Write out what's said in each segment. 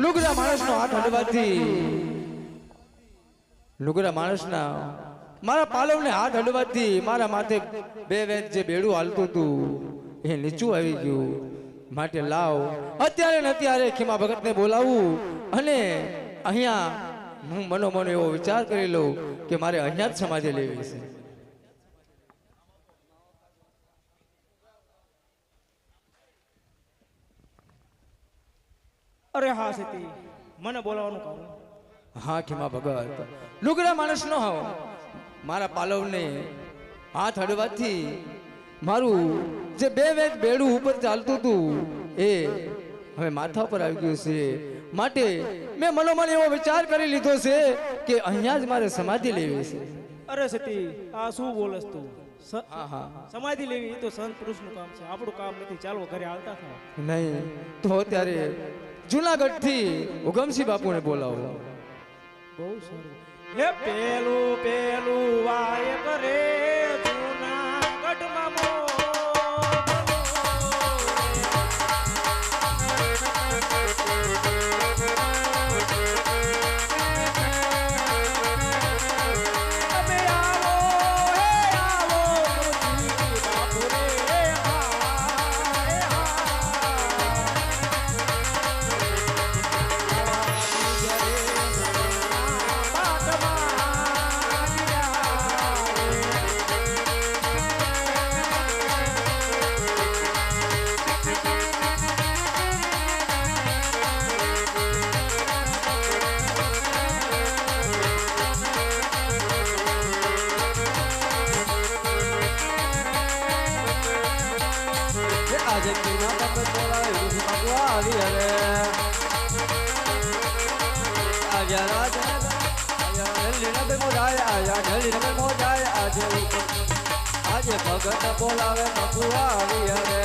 લુગડા માણસનો હાથ હડવાથી લુગડા માણસના મારા પાલવને હાથ હડવાથી મારા માથે બે વેદ જે બેડું હાલતું હતું એ નીચું આવી ગયું. માટે લાવ અત્યારે ને અત્યારે ખીમા ભગતને બોલાવું અને અહીંયા હું મનોમન એવો વિચાર કરી લઉં કે મારે અહીંયા જ સમાધિ લેવી છે. અરે હા સતી મને બોલાવાનું કારણ. હા ખીમા ભગત લુગડા માણસ નો હાવ મારા પાલવને હાથ હડવાથી મારું જે બે વેદ બેડું ઉપર ચાલતું હતું એ હવે માથા પર આવી ગયું છે. માટે મેં મનોમન એવો વિચાર કરી લીધો છે કે અહીંયા જ મારે સમાધિ લેવી છે. અરે સતી આ શું બોલસ તું? હા હા સમાધિ લેવી એ તો સંત પુરુષનું કામ છે, આપણું કામ નથી. ચાલો ઘરે હાલતા થાવ. નહીં તો અત્યારે જુનાગઢ થી ઉગમસિંહ બાપુને બોલાવો. બહુ સારું. હે પેલું પેલું વાય કરે જૂનાગઢમાં મો આજે કિના પગ બોલાવે ભગવાન હરે આજા રાજ આયા નલીના બે મોજાય આયા નલીના બે મોજાય આજે ભગત બોલાવે ભગવાન હરે.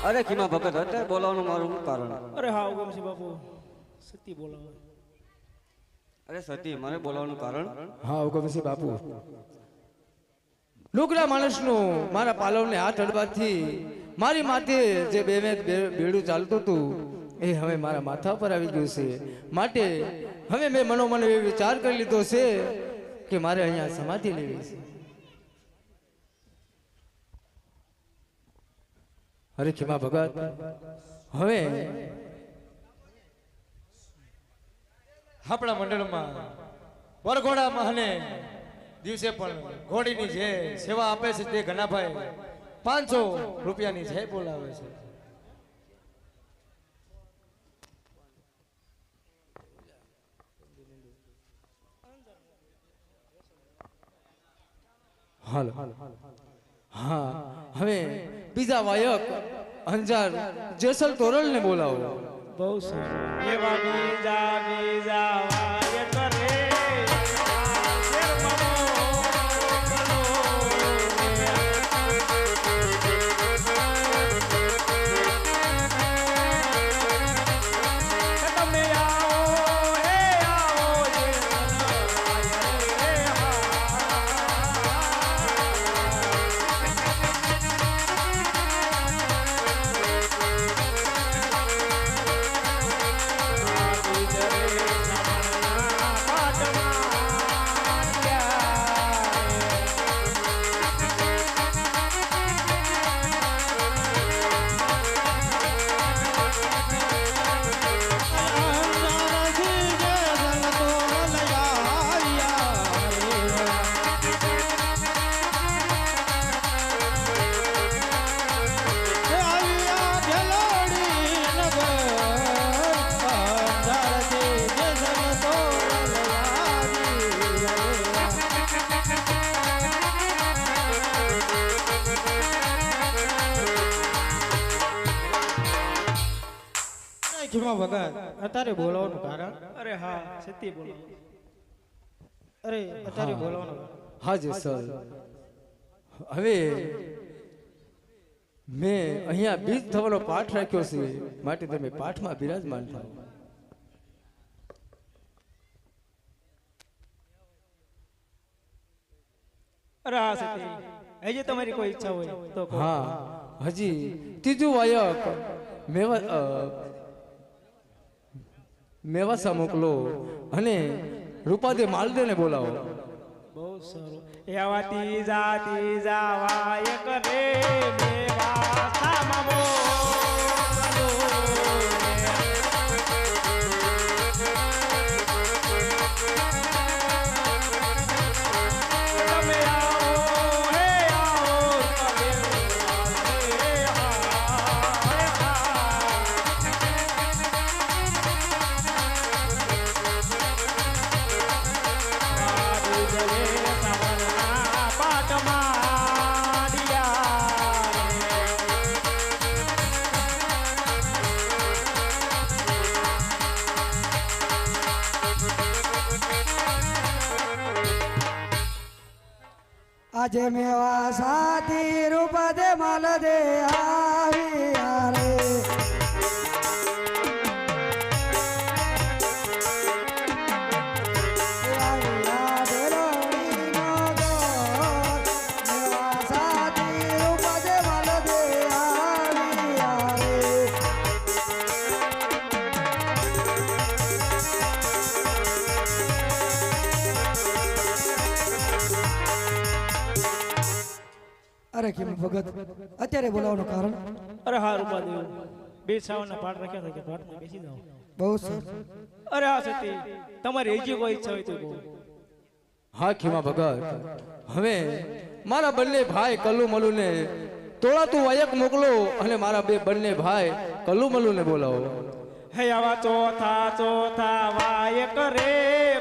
અરે કિમા ભગત અત્યારે બોલાવવાનું મારું કારણ. અરે હા ઉગમસિંહ બાપુ સતી બોલાવે. અરે સતી મને બોલાવવાનું કારણ. હા ઉગમસિંહ બાપુ લુગડા માણસનું મારા પાલવને હાથ અડવાથી મારી માથે જે બેડું ચાલતું હતું એ હવે મારા માથા પર આવી ગયું છે. માટે હવે મેં મનોમન એવો વિચાર કરી લીધો છે કે મારે અહીંયા સમાધિ લેવી છે. હરે ખીમા ભગત હવે આપણા મંડળમાં વરઘોડા મહાને દિવસે પણ ઘોડીની જે સેવા આપે છે તે ઘનાભાઈ 500 રૂપિયાની જય બોલાવે છે. હાલો હા હવે બીજા વાયક અંજાર જેસલ તોરલ ને બોલાવો. બહુ સારું. એવા બીજા બીજા વાય કરે ખીમા ભગત અત્યારે બોલાવવાનું કારણ. અરે હા સતી બોલાવ. અરે અત્યારે બોલાવવાનું. હા જી સર હવે મેં અહીંયા બીજ થવાનો પાઠ રાખ્યો છે માટે તમે પાઠમાં બિરાજમાન થાઓ. અરે હા સતી હજી તમારી કોઈ ઈચ્છા હોય તો કહો. હા હજી ત્રીજું વાયક મેવાસા મોકલો અને રૂપાદે માલદેને બોલાવો. બહુ સારું. એવા ત્રીજા વાયક રે મેવાસામાં બોલો. તમે આવો હે આવો તમે આજે મેવા સાથી રૂપ દે માલ દે આવ્યા રે આવ્યા દેરોણીનો ગોર. મેવા સાથી રૂપ દે માલ દે આવ્યા રે અરે કેમ ભગત અત્યારે બોલાવવાનું કારણ? અરે હા રૂપાદેવ, બે સાવના પાઠ રાખ્યા હતા કે પાઠમાં બેસી જાઓ. બહુ સરસ. અરે હા સતી, તમારી હજી કોઈ ઈચ્છા હોય તો કહો. હા ખીમા ભગત, હવે મારા બંને ભાઈ કલ્લુ મલુને તોળાતું વાયક મોકલો અને મારા બંને ભાઈ કલ્લુ મલુને બોલાવો. હે આવા ચોથા વાયક રે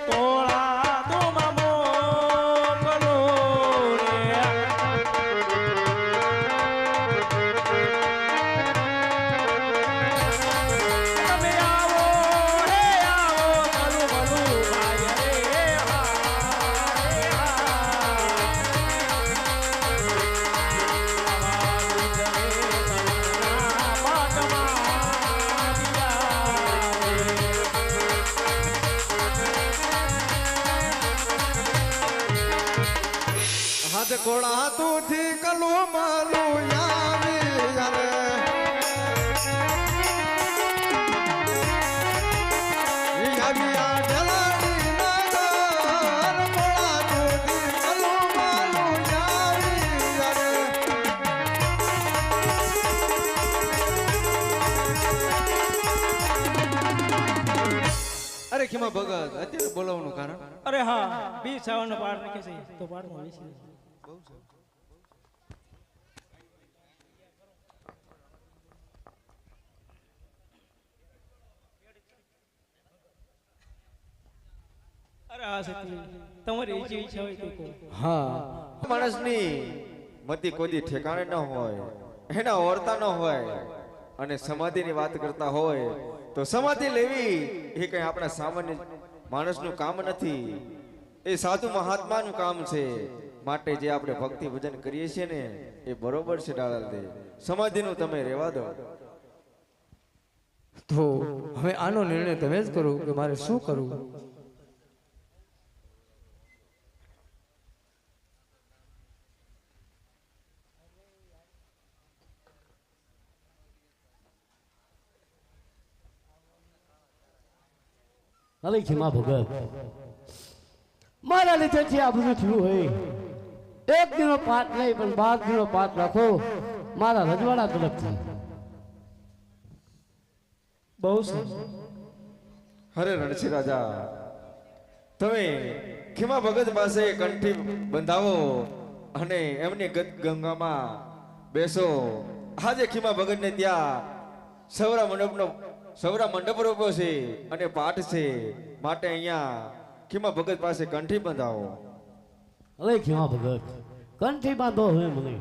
તોળા તો મામો કલો રે. તમે આવો હે આવો કલુ કલુ ભાઈ રે હા રે હા. આવા ગુજરે તમના પાટમાં દિયા રે. હાથ કોળા તુથી કલુ માલુ યાવી યારે યાવિયા ઢલાડી નગર કોળા તુથી કલુ માલુ યાવી યારે અરે ખીમા ભગત અત્યારે બોલાવવાનું કારણ? અરે હા, બી સાવનો પાઠ રાખે છે તો પાઠમાં બેસી જાઓ. અરે હા સતી, તમારી જે ઈચ્છા હોય તો કહો. હા માણસની મતિ કોઈ ઠેકાણે ન હોય, એના ઓરતા ન હોય અને સમાધિની વાત કરતા હોય તો સમાધિ લેવી એ કઈ આપણા સામાન્ય માણસનું કામ નથી, એ સાધુ મહાત્માનું કામ છે. માટે જે આપણે ભક્તિ ભજન કરીએ છીએ ને એ બરોબર છે ડાળલ દે, સમાધિનું તમે રહેવા દો. તો હવે આનો નિર્ણય તમે જ કરો કે મારે શું કરવું. હવે ખીમા ભગત, મારા લીધે જે આ બધું થયું હોય, એક દિનો પાઠ નહીં પણ 12 દિનો પાઠ રાખો મારા રજવાડા તરફથી. બહુ સરસ. હરે રણછી રાજા, તમે ખીમા ભગત પાસે કંઠી બંધાવો અને એમની ગંગામાં બેસો. આજે ખીમા ભગત ને ત્યાં સૌરા મંડપ રોપ્યો છે અને પાઠ છે, માટે અહીંયા ખીમા ભગત પાસે કંઠી બંધાવો. હવે ખીમા ભગત, કંઠી બાંધો હવે મને.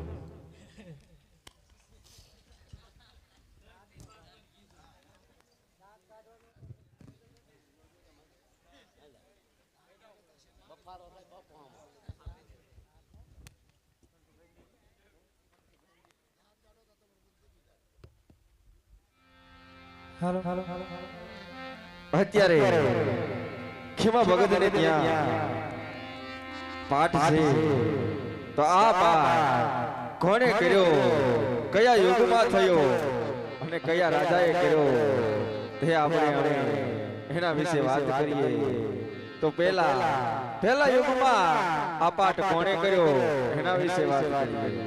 હાલો હાલો અત્યારે ખીમા ભગત ને ત્યાં પાઠ છે તો આ પાઠ કોણે કર્યો, કયા યુગમાં થયો અને કયા રાજાએ કર્યો તે આપણે એના વિશે વાત કરીએ. તો પહેલા યુગમાં આ પાઠ કોણે કર્યો એના વિશે વાત કરીએ.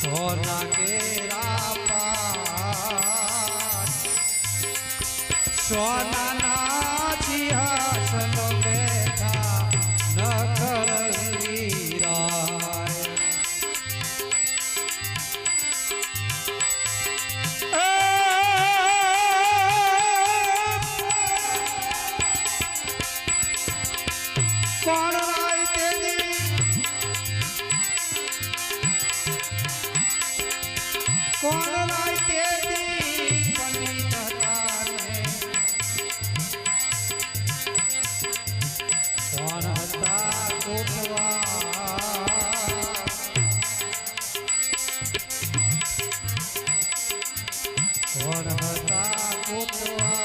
સોના કેરા પાટ સોનાના સિંહાસન બેઠા નખર વીરાય કોણ રાય તેની કોણ રાય તેની પંડિત હતાને કોણ હતા કોટવા કોણ હતા કોટવા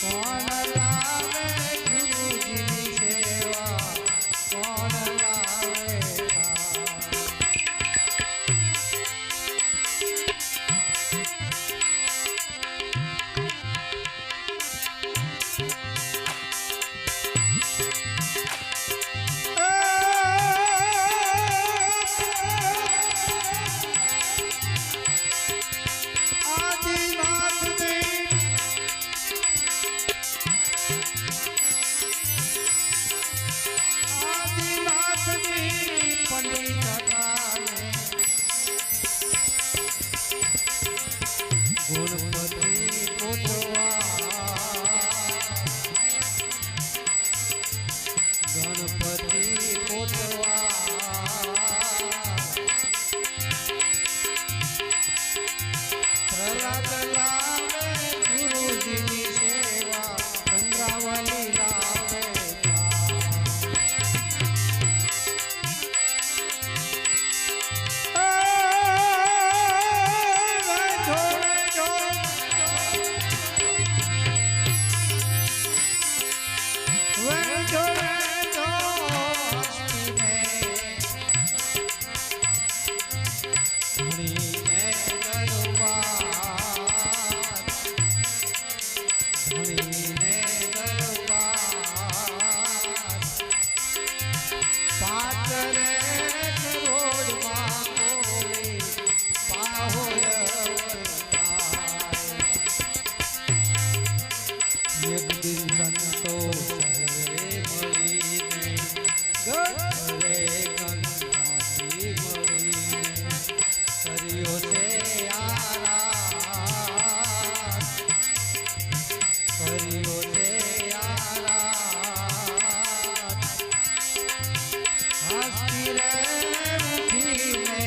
કોણ લાવે ગુરુજીની સેવા કોણ લાવે આદિનાથ દેવ આદિનાથજી પંડિત હતાને ગુણપતિ કોટવા ગણપતિ કોટવા પ્રહલાદ લાવે ગુરુજીની સેવા ચંદ્રાવલી લાવે ગરે કંસારી મળીને કર્યો છે આરામ, કર્યો છે આરામ. હસતી રે ઉઠીને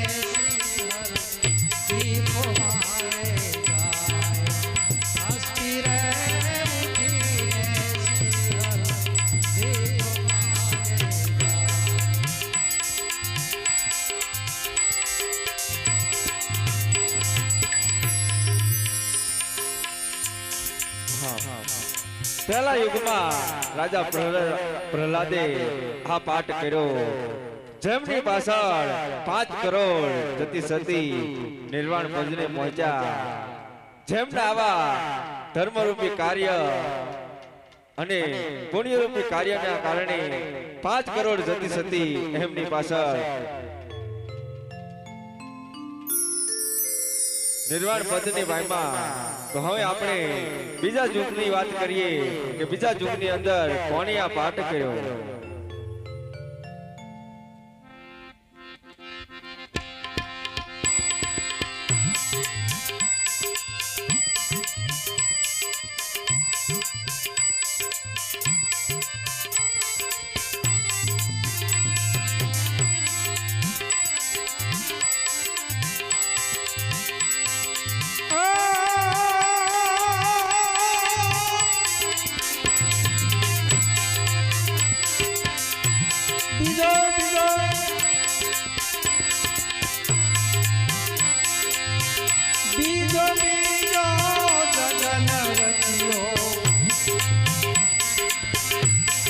શિખર દીપો મારે ગાય, હસતી રે ઉઠીને શિખર દીપો મારે પહેલા યુગમાં રાજા પ્રહલાદે આ પાઠ કર્યો. જેમની પાછળ 5 કરોડ જતી સતી નિર્વાણ પદને પહોંચ્યા. જેમના આવા ધર્મરૂપી કાર્ય અને પુણ્યરૂપી કાર્યના કારણે 5 કરોડ જતી સતી એમની પાછળ નિર્વાણ પદની વાયમાં. તો હવે આપણે બીજા યુગની વાત કરીએ કે બીજા યુગની અંદર કોણે આ પાઠ કર્યો. બીજો બીજો જગન રચ્યો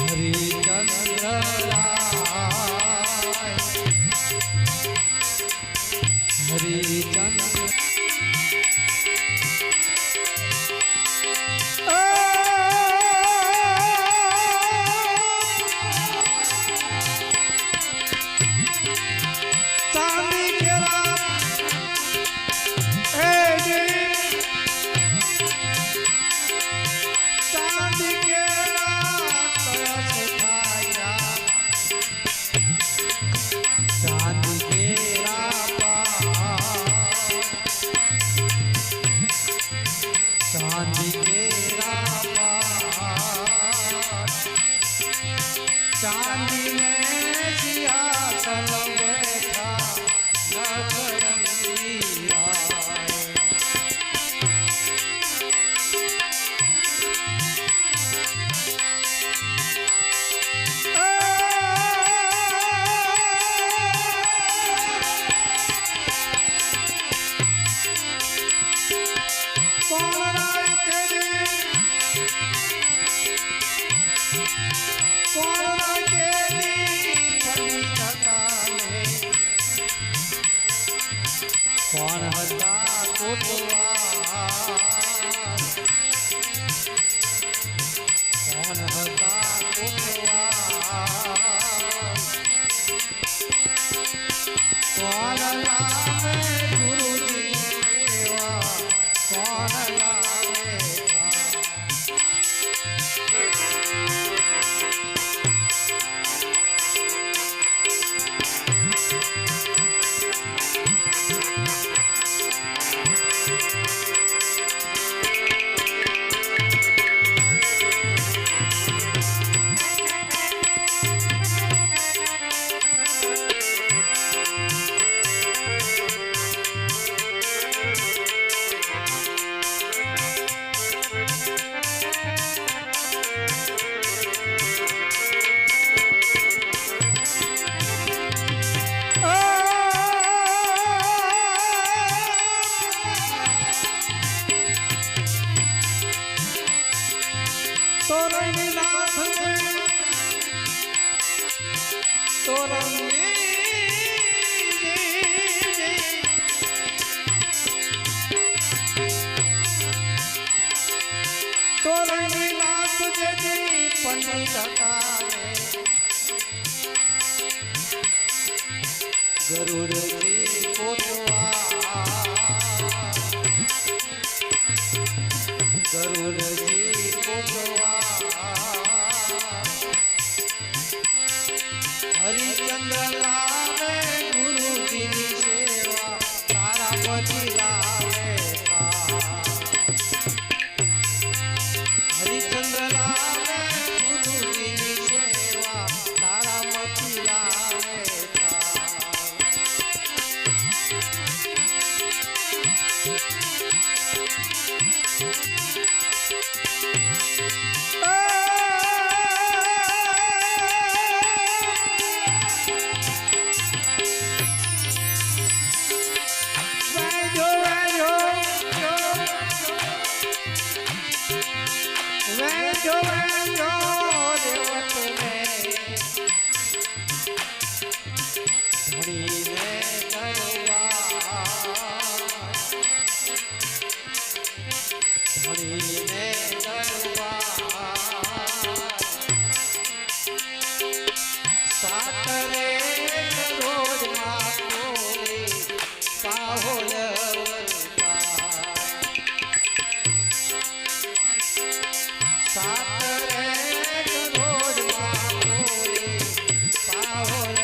હરિચંદ્ર રાય, હરિચંદ્ર ચાંદી કેરા ચાંદી કેરા કળશ ઉઠાયા, ચાંદી કેરા ચાંદી કેરા ચાંદી ને સિંહાસન બેઠા નવરંગી રાય. કોણ હતા કોટવાર, કોણ હતા કોટવાર, કોણ લાવે ગુરુજી એવા, કોણ લાવે તોરણની નાથ તોરણની તોરણની નાથ જેથી પંડિત હતા ગરુડજી કોટવા, ગરુડજી કોટવા સાતરે રોજ માં બોલે પાહોલ સાતરે રોજ માં બોલે પાહોલ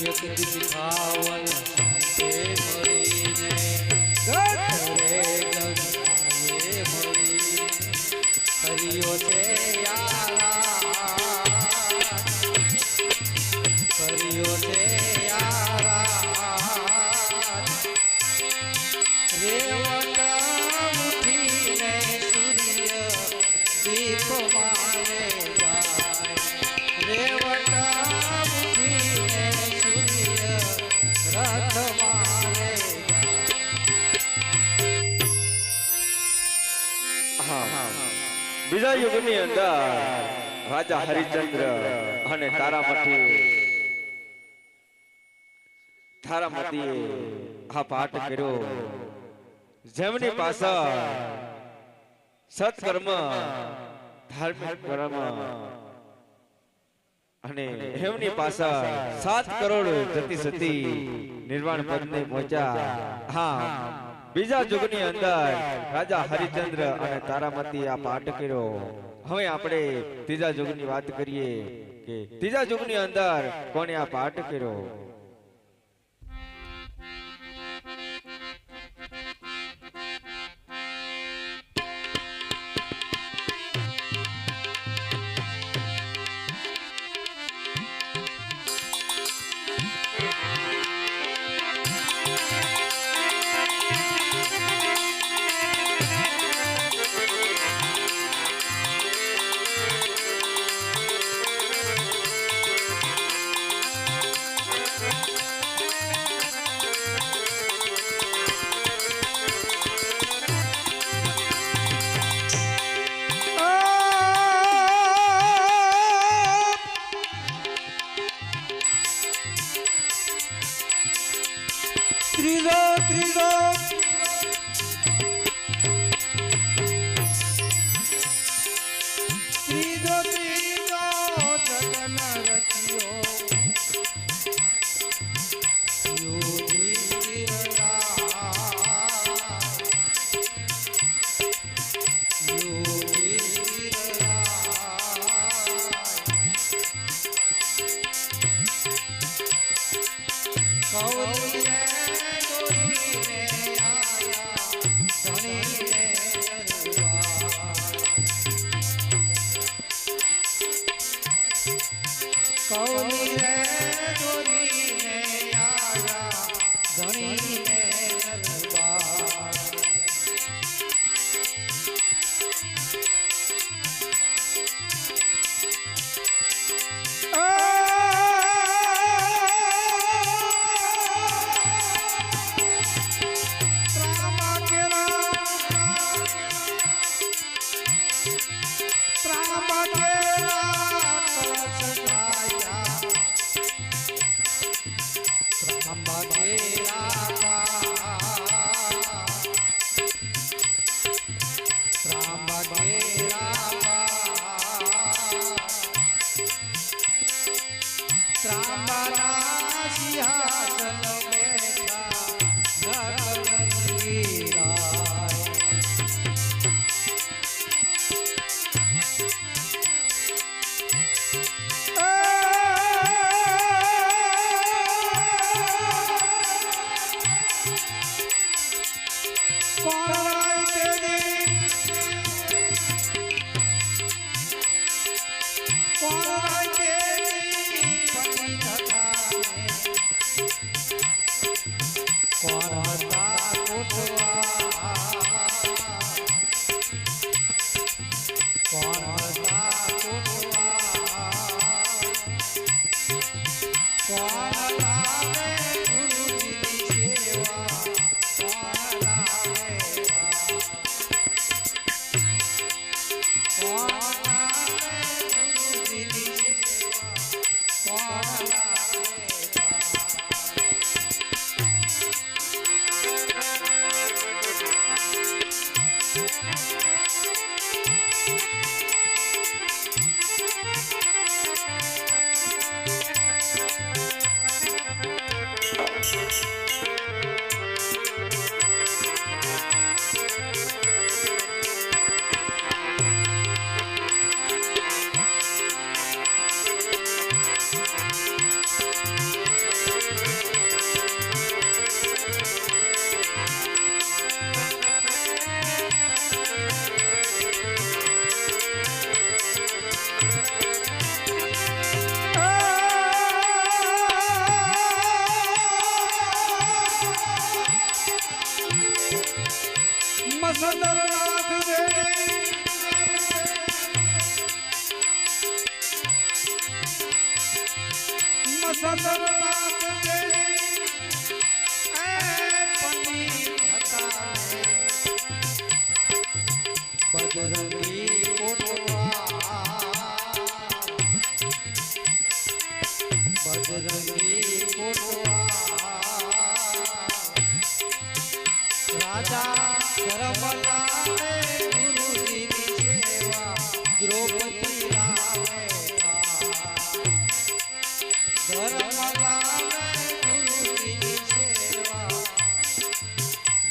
એક દિન ખાવલ તે મળીને ઘરે ગંગાએ મળી કર્યો છે યારા કર્યો છે યારા રેવત ઉઠીને સૂર્ય દીપ મારે જાય રેવત ઉઠીને સૂર્ય રથ મારે બીજા યુગની અંદર રાજા હરિચંદ્ર અને તારામતીએ આ પાઠ કર્યો જેમની પાછળ સત્કર્મ ધાર્મિક કર્મ અને એમની પાછળ 7 કરોડ જતી સતી નિર્વાણ પદને પહોંચ્યા હા બીજા યુગની અંદર રાજા હરિચંદ્ર અને તારામતી આ પાઠ કર્યો હવે આપણે ત્રીજા યુગની વાત કરીએ કે ત્રીજા યુગની અંદર કોણે આ પાઠ કર્યો ત્રીજો ત્રીજો ત્રીજો ત્રીજો જગન રચ્યો કૌલી રે દોરીને આયા ધણીને દરબાર સદરના કચેરી એ પંડિત હતા બજરંગી કોટવા બજરંગી કોટવા રાજા ધર્મલાલે ગુરુજીની સેવા દ્રૌપદી લાવે ધર્મલાલે ગુરુજીની સેવા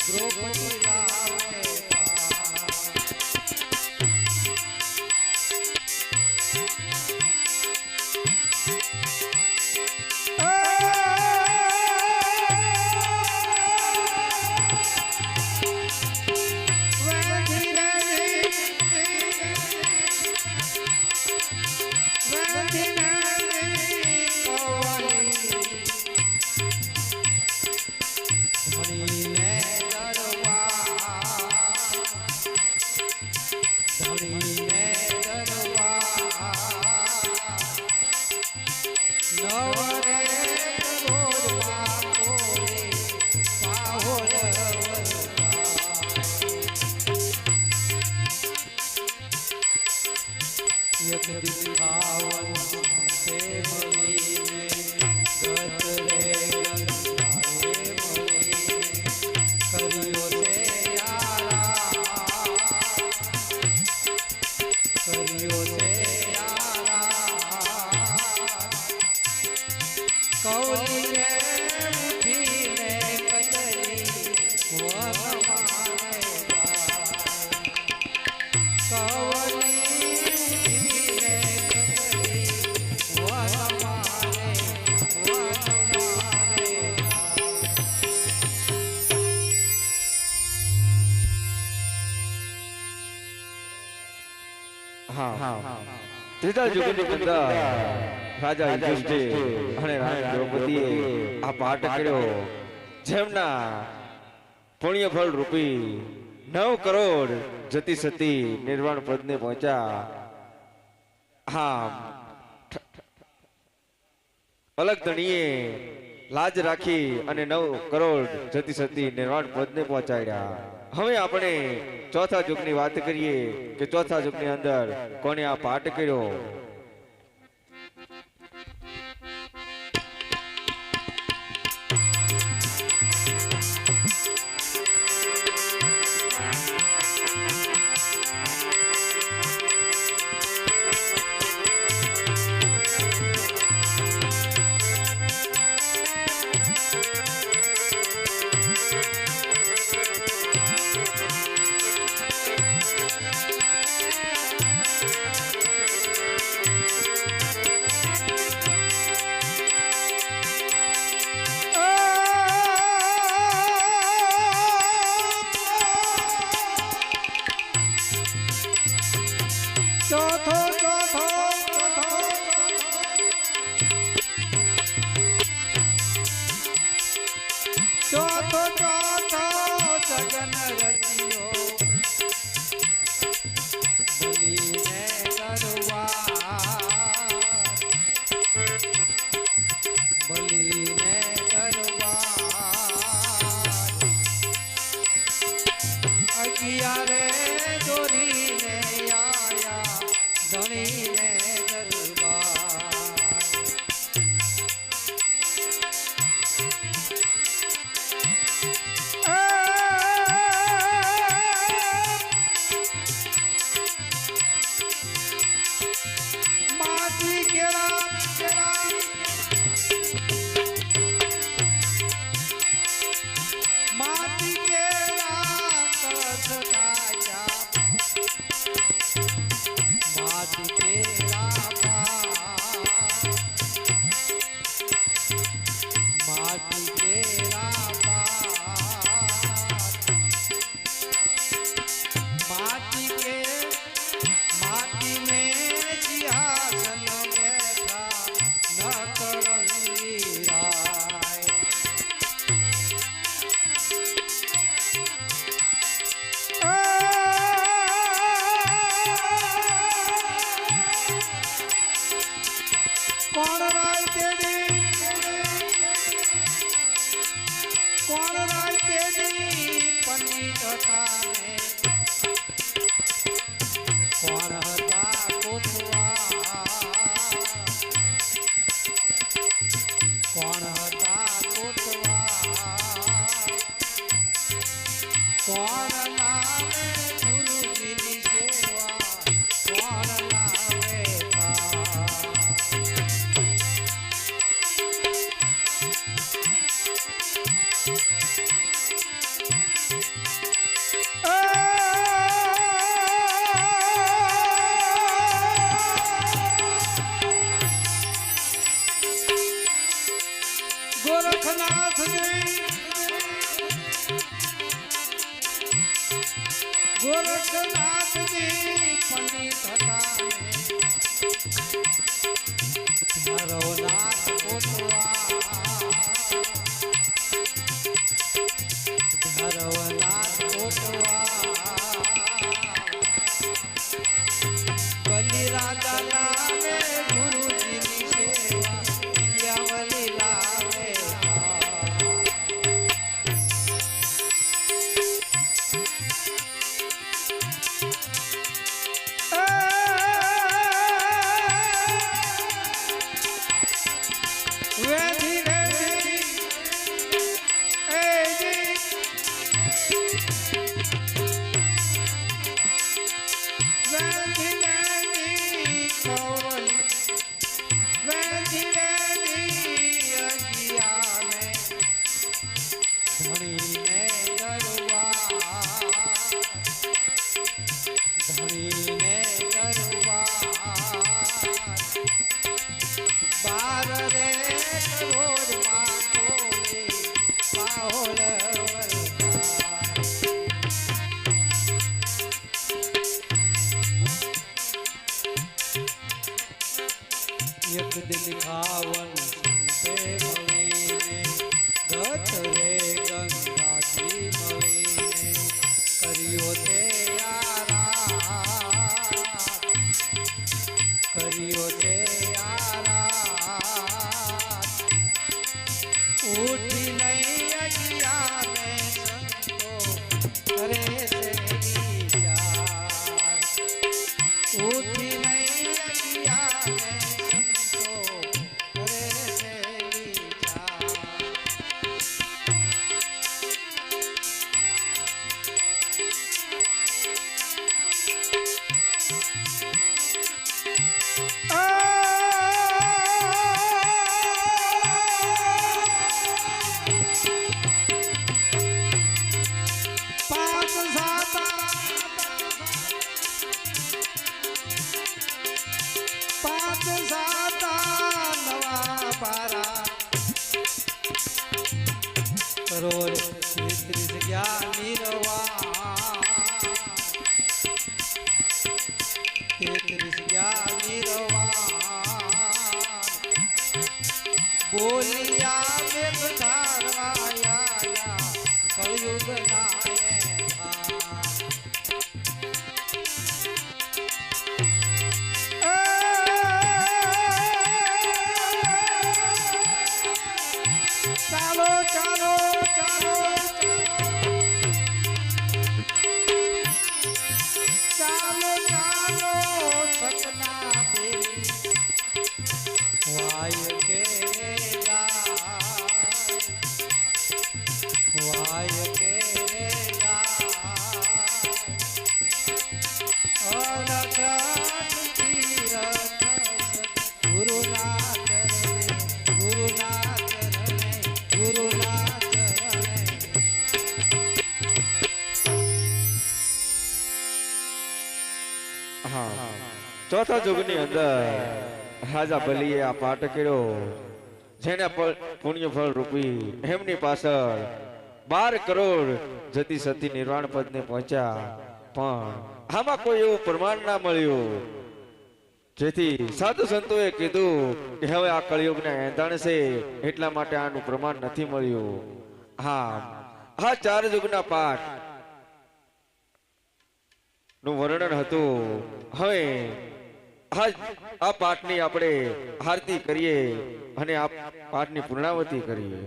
દ્રૌપદી લાવે ત્રીજા યુગની અંદર રાજા યુધિષ્ઠિર અને રાણી દ્રૌપદીએ આ પાઠ કર્યો જેમના પુણ્ય ફળ રૂપી 9 કરોડ જતી સતી નિર્વાણ પદને પહોંચ્યા. હા, અલગ ધણીએ લાજ રાખી અને 9 કરોડ જતી સતી નિર્વાણ પદને પહોંચાડ્યા. હવે આપણે ચોથા યુગની વાત કરીએ કે ચોથા યુગની અંદર કોને આ પાઠ કર્યો. એક દિન ખાવન સંતે મળીને ગત રે ગંગાજી મળીને કર્યો તે કર્યો તે ઉઠી નહીં અગિયારે સંતો કરે છે વિચાર ઉઠી નહીં અગિયારે સંતો કરે છે વિચાર કરોડ ત્રીસ જ્ઞાની રવા 33 જ્ઞાની રવા બોલિયા મેઘ ધારવાયા કળયુગ ચાલો ચાલો ચાલો ચાલો ચાલો સતના દેવી વાય કે વાય કે અલખ તીરથ ગુરુના ચરણે ગુરુના ચરણે ગુરુના ચરણે હા ચોથા યુગની અંદર રાજા બલીએ આ પાઠ કર્યો જેના પુણ્ય ફળ રૂપી એમની પાછળ 12 કરોડ જતી સતી નિર્વાણ પદ ને પહોંચ્યા પણ આમાં કોઈ એવું પ્રમાણ ના મળ્યું જેથી સાધુ સંતોએ કીધું કે હવે આ કળિયુગના એંધાણ છે એટલા માટે આનું પ્રમાણ નથી મળ્યું હા આ 4 યુગના પાઠ નું વર્ણન હતું હવે આ પાઠની આપણે આરતી કરીએ અને આ પાઠની પૂર્ણાવતી કરીએ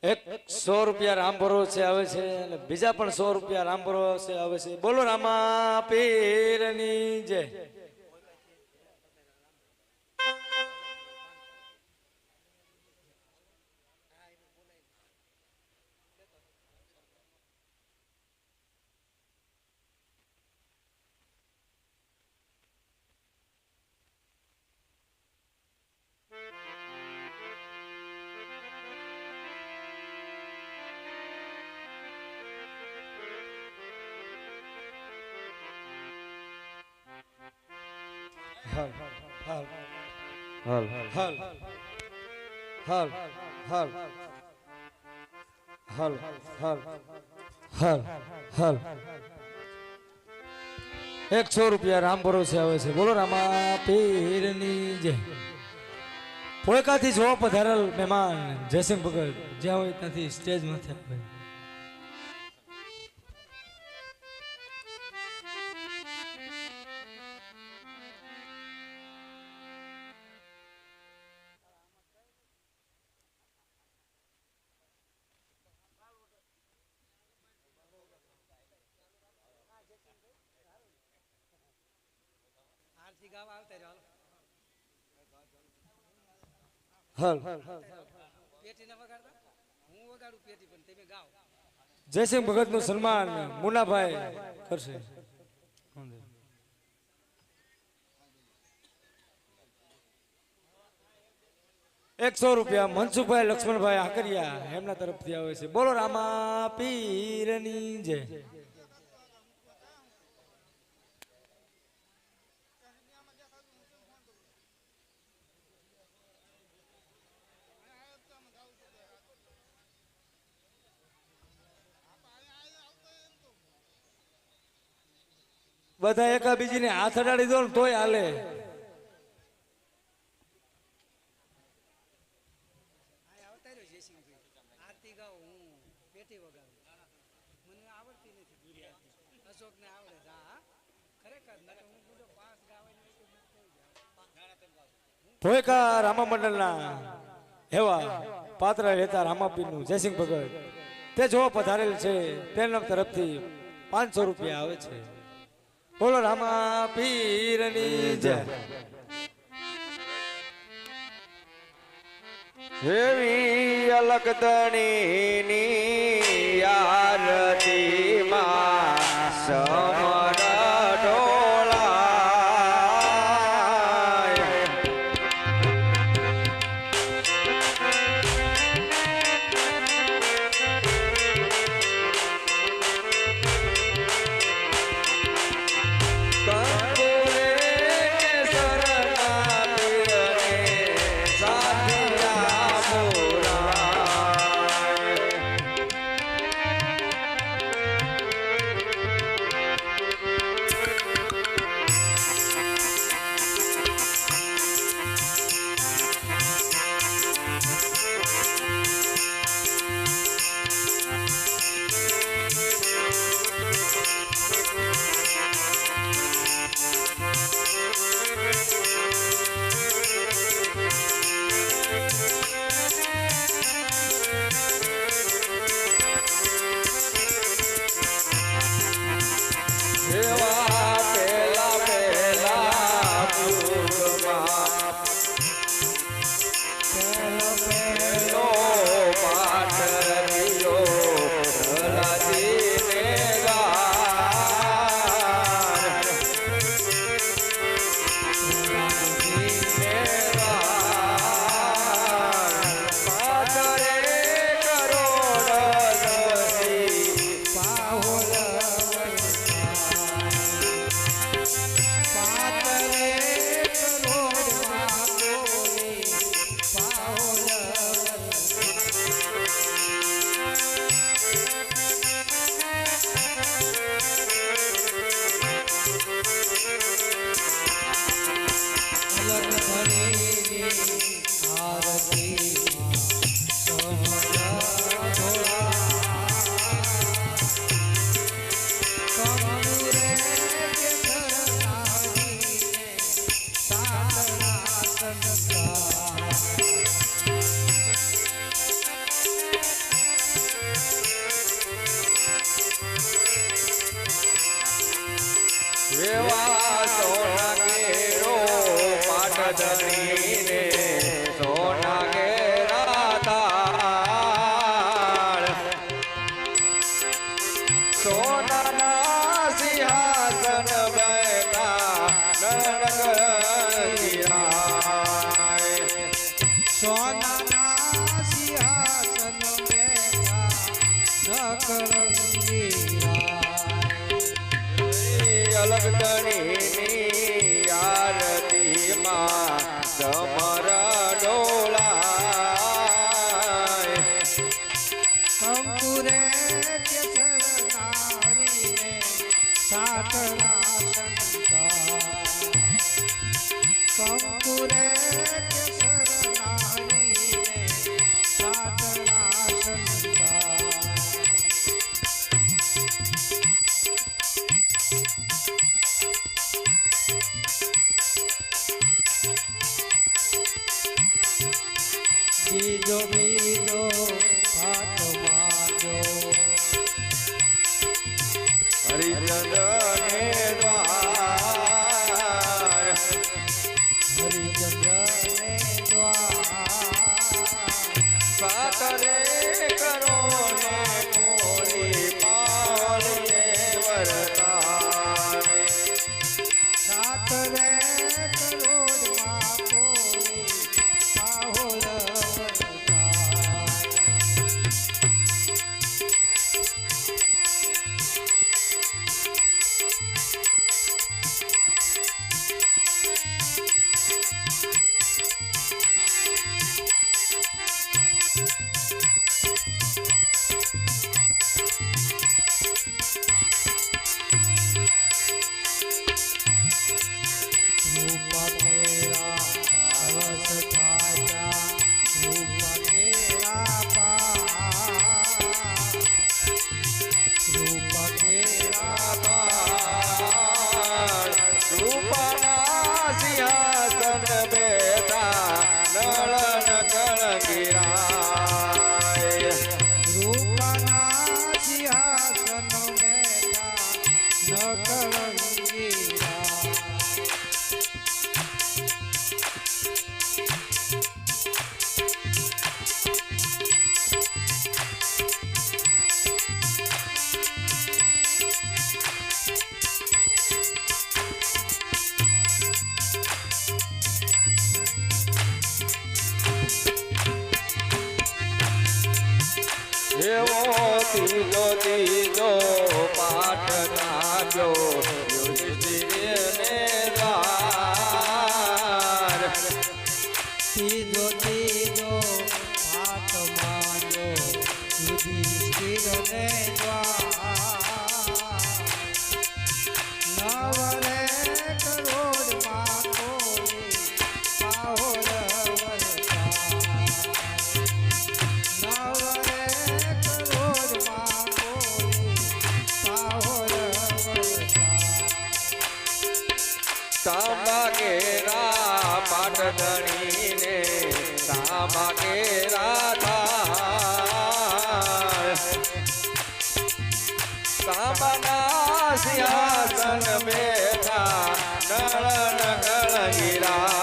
એક 100 રૂપિયા રામ ભરોસે આવે છે અને બીજા પણ 100 રૂપિયા રામ ભરોસે આવે છે બોલો રામા પીરની જય હલ હલ હાલ હલ હલ હલ હલ હલ હલ હલ 100 રૂપિયા રામ ભરોસે આવે છે બોલો રામા પીરની જય પોળકાથી જોવા પધારેલ મહેમાન જયસિંહ ભગત જ્યાં હોય ત્યાંથી સ્ટેજ માંથી આવે હલ જયસિંહ ભગત નું સન્માન મુનાભાઈ કરશે ₹100 મનસુખભાઈ લક્ષ્મણભાઈ આકરિયા એમના તરફથી આવે છે. બોલો રામા પીરની જય. બધા એકા બીજીને હાથ અડાડી દો ને તોય હાલે. ભોયકા રામા મંડળના એવા પાત્ર રહેતા રામાપીરનું જયસિંહ ભગત તે જો પધારેલ છે તેના તરફથી ₹500 આવે છે. બોલો રામા પીરની જય. એવી અલકદણીની આરતીમાં સમર ઢોળાય. કંકુરે કેસરના પીરને સાથિયા બોલાય. એવા પેલા પેલા પુરમાં પેલો પાઠ રહ્યો પ્રહલાદીને ગાર. પ્રહલાદીને ગાર. પાથરે કરોડ દસી પાહોલ એવા સોના કેરો પાટધણીને સોના કેરા તાળ. સોનાના સિંહાસન બેઠા નરગિરાય. સોનાના સિંહાસન બેઠા અલકદણીની આરતીમાં સમર ઢોળાય. કંકુરે નારીને સાતના સંતા. કંકુરે નારીને સાતના સંતા. બીજો બીજો હાથ માંડો હરિચંદ્ર ને દ્વાર. હરિચંદ્ર ને દ્વાર. સાતરે કરો ને મોરી પાવલીએ વરતાય. સાતરે કરોડમાં કોઈ પાહોલ એવો ત્રીજો ત્રીજો પાઠ નાખ્યો યુધિષ્ઠિરને દ્વાર ત્રીજો ત્રીજો હાથ માંડ્યો યુધિષ્ઠિરને દ્વાર નવરે કરોડમાં કોઈ પાહોર વરસાય. નવરે કરોડમાં કોઈ પાહોર વરસાય. તાંબા કેરા પાઠ ધણીને તાંબા કેરા થાય તાંબાના સિંહાસન બેઠા નળન કળગીરાય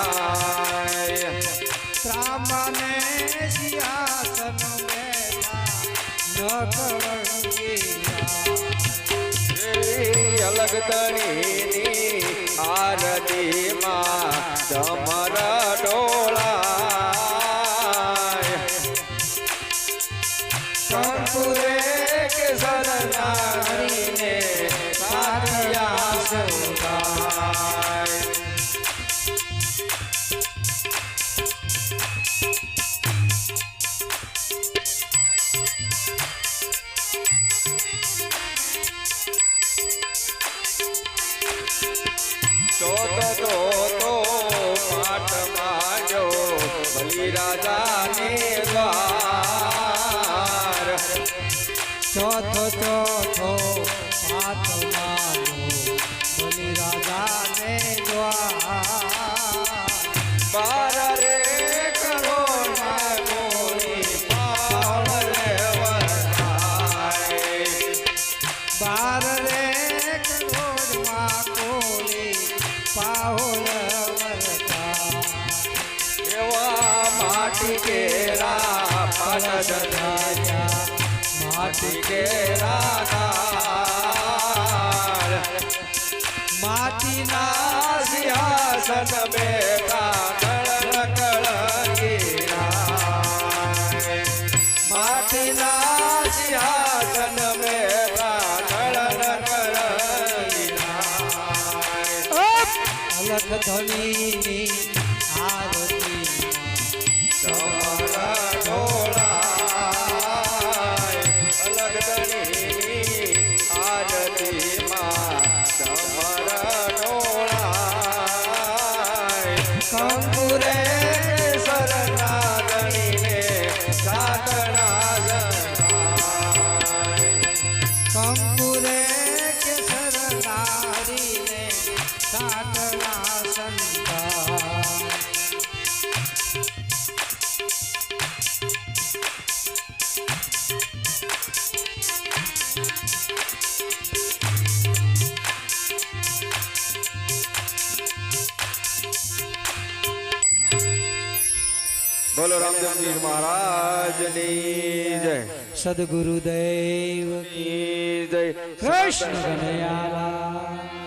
ત્રાંબાને સિંહાસન બેઠા નકળંગીરા. અલગ તણીની આરતીમાં ચમર ડોળાય કંકુરે કેસર નારીને સારિયા સંતાય તો પાઠ માંડ્યો બલિ રાજાને દ્વાર ચોથો ચોથો હાથ મારો બલિ રાજાને દ્વાર. બાર રે કરોડમાં કોઈ પાવર વરસાય બાર રે કરોડમાં કોઈ પાહોર વરસાય. એવા માટી કેરા પાઠ ધરાયા માટી કેરા નાર માટીના સિંહાસન બેઠા કળન કળગીરાય માટીના સિંહાસન બેઠા કળન કળગીરાય અલગ ધણીની આરતી ચમર ડોળાય અલગ તણીની આરતીમાં ચમર ડોળાય કંકુરે શરણાગણીને સાતણા જણાય કંકુરે કેસર નારીને સાતના સંતા. બોલો રામદેવજી મહારાજની જય સદગુરુદેવ ની જય કૃષ્ણ કનૈયાલાલ.